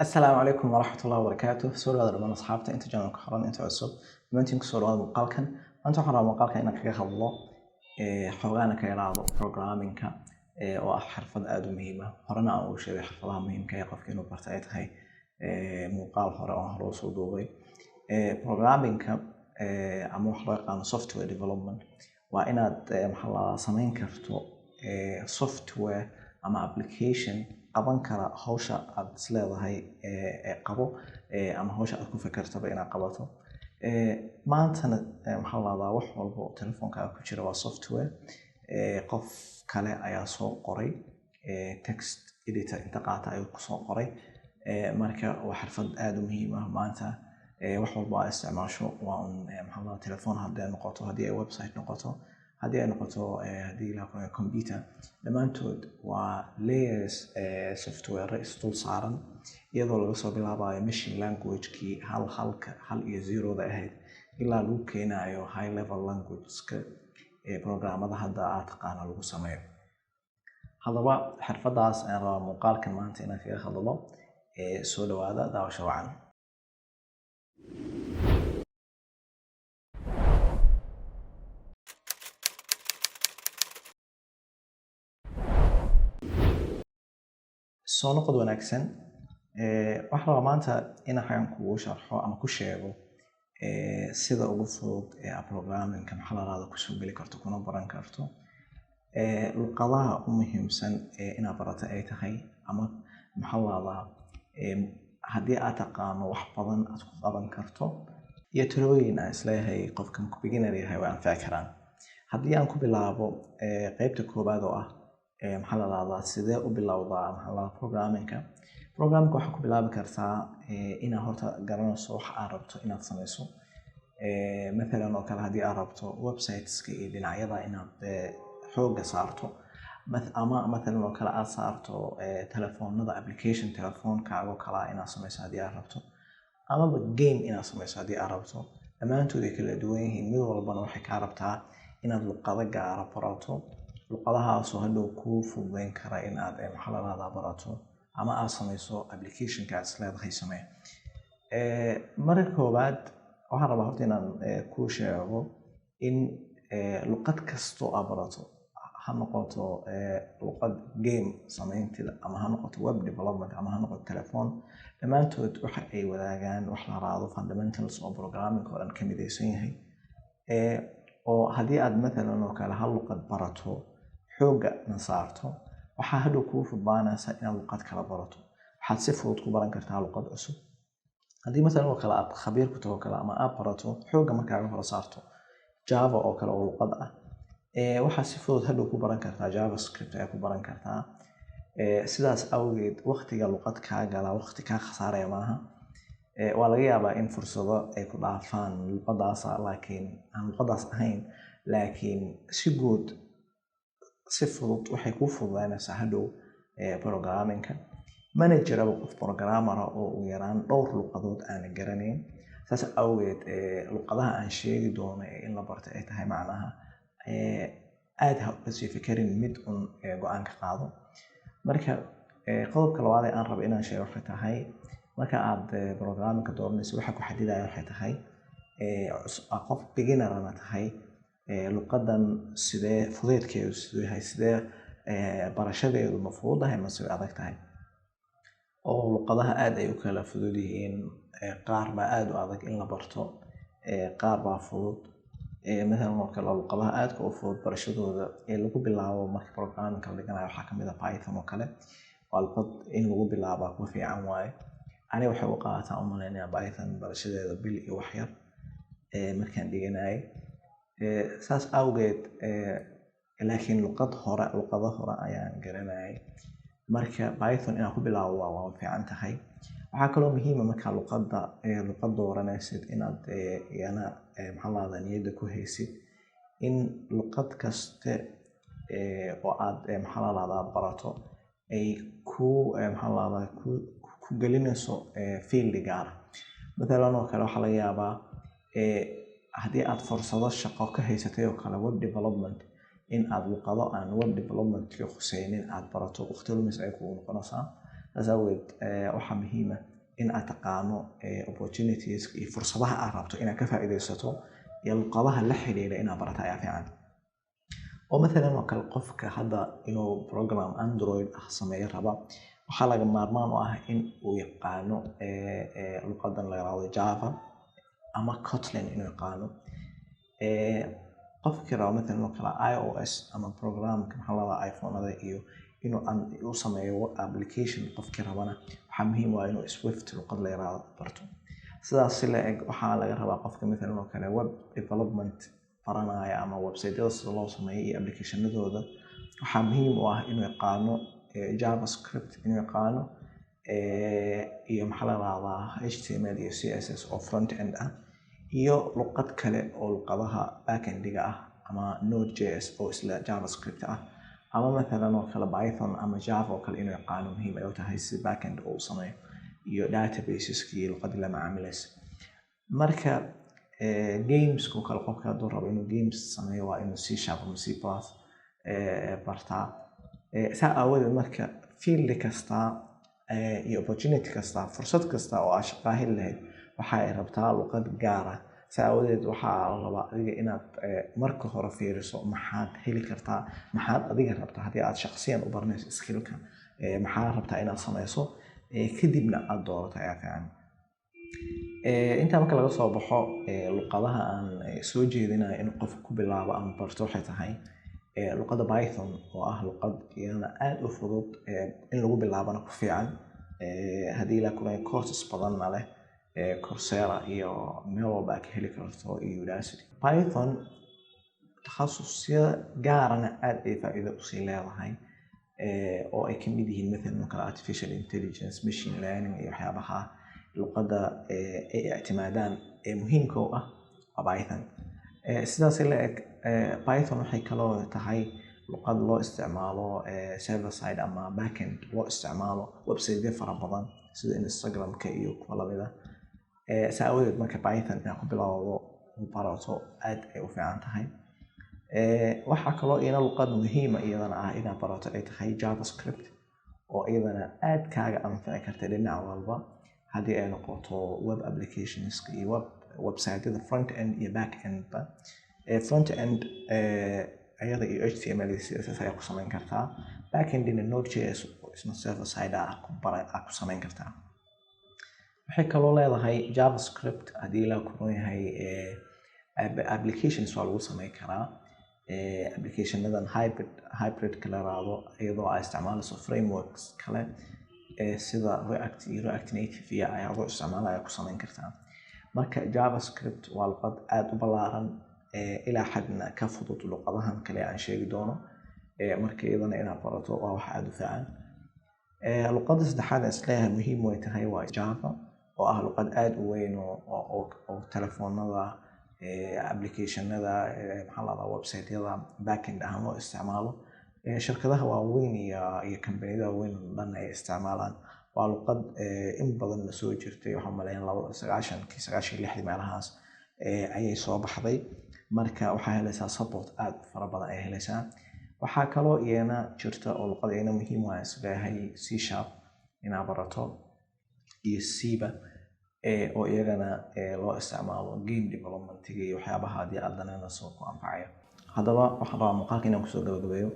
السلام عليكم ورحمة الله وبركاته. سؤال هذا من أصحابته أنت جانا كحران أنت عصب ممكن كسر هذا مقالكن أنت حرام مقالك إنك كجاه الله حوالنا كيرادو programming وحرفة أدو مهمة حرنا أول شيء حرفها مهم كي يقف كأنه برتاعت هاي مقال حرام هروس ودوبي programming عمو حرق عن software development وإن محلا سمين كفتو software أما application qaban kara hawsha aad isleedahay qabo ama hawsha aad ku fikirtaba inaad qabato maantana maxaa la yiraahdaa wax walba oo telefoonka ku jira waa software qof kale ayaa soo qoray text editor inta qaata ayuu ku soo qoray marka waa xirfad aad u muhiim ah maanta wax walba aad isticmaasho waa maxaa la telefoon haddii noqoto haddii ay website noqoto haddii ay noqoto haddii la qorayo computer dhammaantood waa layers software isdul saaran iyadoo laga soo bilaabayo machine language-kii hal iyo zeroda ahayd ilaa lagu keenayo high level language-ka programmada hadda aad taqaano lagu sameeyo haddaba xirfadaas aan rabaa muuqaalkan maanta inaan kaga hadlo soo dhawaada daawasho wacan soo noqod wanaagsan waxa la maanta in aan kugu sharxo ama ku sheego sida ugu fudud programming kan xalalaada ku soo gali karto kuna baran karto luqadaha u muhiimsan inaad barato ay tahay ama maxallada haddii aad taqaano wax badan aad ku qaban karto iyo talooyin aan isleeyahay qofkan ku beginner yahay waa anfaci karaan haddii aan ku bilaabo qaybta koobaad oo ah maxaa la yiraahdaa sidee u bilowdaa maxaa la programming waxaa ku bilaabi kartaa inaad horta garanayso wax aad rabto inaad sameyso مثلا oo kale haddii aad rabto websiteska iyo dhinacyada inaad xooga saarto ama مثلا oo kale aad saarto telefoonada application telefoonkaaga oo kale inaad sameyso haddii aad rabto ama game inaad sameyso haddii aad rabto dhammaantood ay kala duwan yihiin mid walbana waxay kaa rabtaa inaad luqado gaara barato luqadahaasoo hadhow kuu fududeyn kara inaad maxaa la yiraahdaa barato ama aad sameyso applicationka aad isleedahay samee marka koowaad waxaan rabaa horta inaan kuu sheego in luqad kasto aad barato ha noqoto luqad game sameynteeda ama ha noqoto web development ama ha noqoto telephone dhammaantood waxa ay wadaagaan wax la yiraahdo fundamentals oo programming oo dhan ka midaysan yahay oo haddii aad مثلا oo kale hal luqad barato xooga na saarto waxaa hadhow kuu fududaanaysa inaad luqad kala barato waxaad si fudud ku baran kartaa luqad cusub haddii مثلا oo kale aad khabiir ku taho kale ama aad barato xooga markaaga hore saarto java oo kale oo luqad ah waxaad si fudud hadhow ku baran kartaa javascript ayaa ku baran kartaa sidaas awgeed waqtiga luqad kaa gala waqti kaa khasaaraya maaha waa laga yaabaa in fursado ay ku dhaafaan luqadaas laakiin aan luqadaas ahayn laakiin si guud si fudud waxay ku fududaanaysaa hadhow programming-ka manager aba qof programmer oo u yaraan dhowr luqadood aan garanayn saas awgeed luqadaha aan sheegi doono in la barto ay tahay macnaha aad ha u sii fikirin mid un go'aan ka qaado marka qodobka labaad ee aan rabo inaan sheego waxay tahay marka aad programming-ka dooranayso waxa ku xadidaya waxay tahay qof beginner ana tahay luqadan sidee fudeedkeedu sidoo yahay sidee barashadeedu ma fududahay ma sidoo adag tahay oo luqadaha aad ay u kala fudud yihiin qaar baa aad u adag in la barto qaar baa fudud مثلا oo kale luqadaha aad u fudud barashadooda lagu bilaabo marka programming la dhiganayo waxaa kamid ah Python oo kale waa luqad in lagu bilaabo ku fiican waaye aniga waxay u qaataa umaleynaya Python barashadeeda bil iyo wax yar markaan dhiganay saas awgeed laakiin luqado hore ayaan garanay marka Python inaan ku bilaabo waa fiican tahay waxaa kaloo muhiim ah marka luqad dooranaysid inaad yana maxaa la yiraahdaa niyadda ku haysid in luqad kaste oo aad maxaa la yiraahdaa barato ay ku maxaa la yiraahdaa ku gelinayso field gaar مثلا oo kale waxa laga yaabaa haddii aad fursado shaqo ka haysatay oo kale web development in aad luqado aan web development ka khusaynin aad barato waqti lumis ay kugu noqonaysaa saas awgeed waxaa muhiim ah in aad taqaano opportunities iyo fursadaha aad rabto inaad ka faa'iidaysato iyo luqadaha la xiriira inaad barato ayaa fiican. oo mathalan oo kale qofka hadda inuu program Android sameeyo raba, waxaa laga maarmaan u ah in uu yaqaano luqadan la yiraahdo Java ama Kotlin inuu yaqaano. qofkii raba mathalan oo kale iOS ama programka iPhone-ada iyo inuu sameeyo application qofkii rabana, waxaa muhiim ah inuu Swift luqad la yiraahdo barto. sidaas si la eg waxaa laga rabaa qofka mathalan oo kale web development baranaya ama website-yada sida loo sameeyo iyo application-nadooda, waxaa muhiim u ah inuu yaqaano JavaScript, inuu yaqaano iyo HTML iyo CSS oo front end ah, iyo luqad kale oo luqadaha back-endiga ah ama Node.js oo isla JavaScript ah, ama mathalan oo kale Python ama Java oo kale inuu yaqaano muhiim ay u tahay si back-end uu sameeyo iyo databaseski luqadii la macaamilaysa. marka games oo kale qofka hadduu rabo inuu games sameeyo waa inuu C# ama C+ bartaa. saa aawadeed marka field kasta iyo opportunity kasta, fursad kasta oo aad shaqo heli lahayd waxa ay rabtaa luqad gaar ah. saa aawadeed waxaa la rabaa adiga inaad marka hore fiiriso maxaad heli kartaa, maxaad adiga rabtaa haddii aad shaqsiyan u baranayso skillka, maxaad rabtaa inaad sameyso, kadibna aad doorato ayaa fiican. intaa marka laga soo baxo luqadaha aan soo jeedinayo in qof ku bilaabo ama barto waxay tahay luqadda Python oo ah luqad iyana aad u fudud in lagu bilaabana ku fiican, haddii la kulay courses badanna leh Coursera iyo meel walba aad ka heli karto iyo Udacity. Python takhasusyo gaarana aad ay faa'iido u sii leedahay oo ay ka mid yihiin mathalan oo kale artificial intelligence, machine learning iyo waxyaabaha luqadda ay ictimaadaan muhiimka u ah waa Python. sidaas la eg Python waxay kaloo tahay luqad loo isticmaalo server side ama backend loo isticmaalo website fara badan sida Instagram-ka iyo kuwa lamid ah. saa aawadeed marka Python inaad ku bilowdo barato aad ay u fiican tahay. waxaa kaloo iyana luqad muhiim ah iyadana ah inaad barato ay tahay JavaScript oo iyadana aad kaaga anfici karta dhinac walba haddii ay noqoto web applications iyo website-yada front end iyo back end ba. front end ayada iyo HTML iyo CSS ayaa ku samayn kartaa, back end ina Node.js oo isna server side ku samayn kartaa. waxay kaloo leedahay JavaScript haddii la kuron yahay applications waa lagu samayn karaa. application-nadan hybrid kala raado iyadoo ay isticmaalayso frameworks kale sida React iyo React Native iyo ayadoo isticmaalaya ku samayn kartaa. marka JavaScript waa luqad aad u ballaaran ilaa xadna ka fudud luqadahan kale aan sheegi doono. marka iyadana inaad barato waa wax aad u fiican. luqadda saddexaad ee isleeyahay muhiim way tahay waa Java oo ah luqad aad u weyn oo telefoonada application-nada website-yada backend ahaan loo isticmaalo. shirkadaha waaweyn iyo kambaniyada waaweyn dhan ay isticmaalaan. waa luqad in badan la soo jirtay, waxaan maleeyaa 96 meelahaas ayay soo baxday. marka waxaa helaysaa support aad fara badan ay helaysaa. waxaa kaloo iyana jirta oo luqad iyana muhiim ah isleeyahay C# inaad barato iyo C+ oo iyagana loo isticmaalo game development iyo waxyaabaha haddii aad danaynayso ku anfacaya. haddaba waxaan rabaa muuqaalka inaan kusoo gabagabeeyo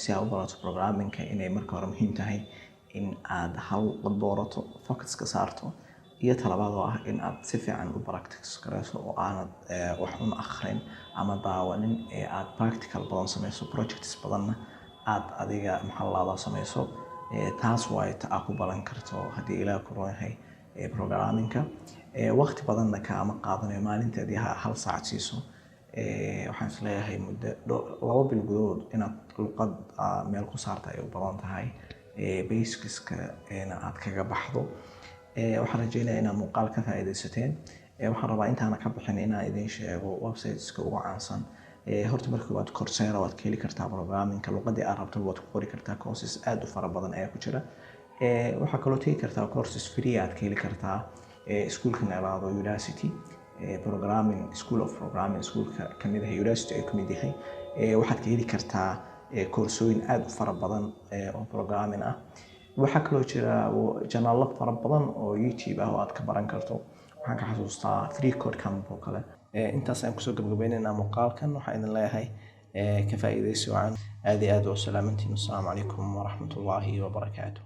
si aad u barato programming-ka inay marka hore muhiim tahay in aad hal luqad doorato, focus ka saarto, iyo talabaad oo ah in aad si fiican u practice garayso oo aanad wax un akhrin ama daawanin aad practical badan samayso, projects badanna aad adiga samayso. taas waa aad ku baran karto haddii ilaaha ku roon yahay programming-ka. waqti badanna kaama qaadanayo maalinteedii hal saac siiso. waxaan isleeyahay muddo 2 bil gudahood inaad luqad meel ku saarta ay u badan tahay basics-ka aad kaga baxdo. waxaan rajeynayaa inaad muuqaal ka faa'iidaysateen. waxaan rabaa intaana ka bixin inaan idin sheego websites-ka ugu caansan. horta markii waad Coursera waad ka heli kartaa programming-ka, luqadii aad rabto waad ku qori kartaa. courses aad u fara badan ayaa ku jira. waxaa kaloo tegi kartaa courses free aad ka heli kartaa iskuulka neelaado Udacity, programming school of programming schoolka kamid ah Udacity ay kamid yahay. waxaad ka heli kartaa koorsooyin aad u fara badan oo programming ah. waxaa kaloo jira janaallo fara badan oo YouTube ah oo aad ka baran karto. waxaan ka xasuustaa free code camp oo kale. intaas aan kusoo gabagabaynaynaa muuqaalkan. waxaan idin leeyahay ka faa'iidaysi wacan. aad iyo aad u salaamantiin. Assalaamu calaykum waraxmatullaahi wabarakaatuh.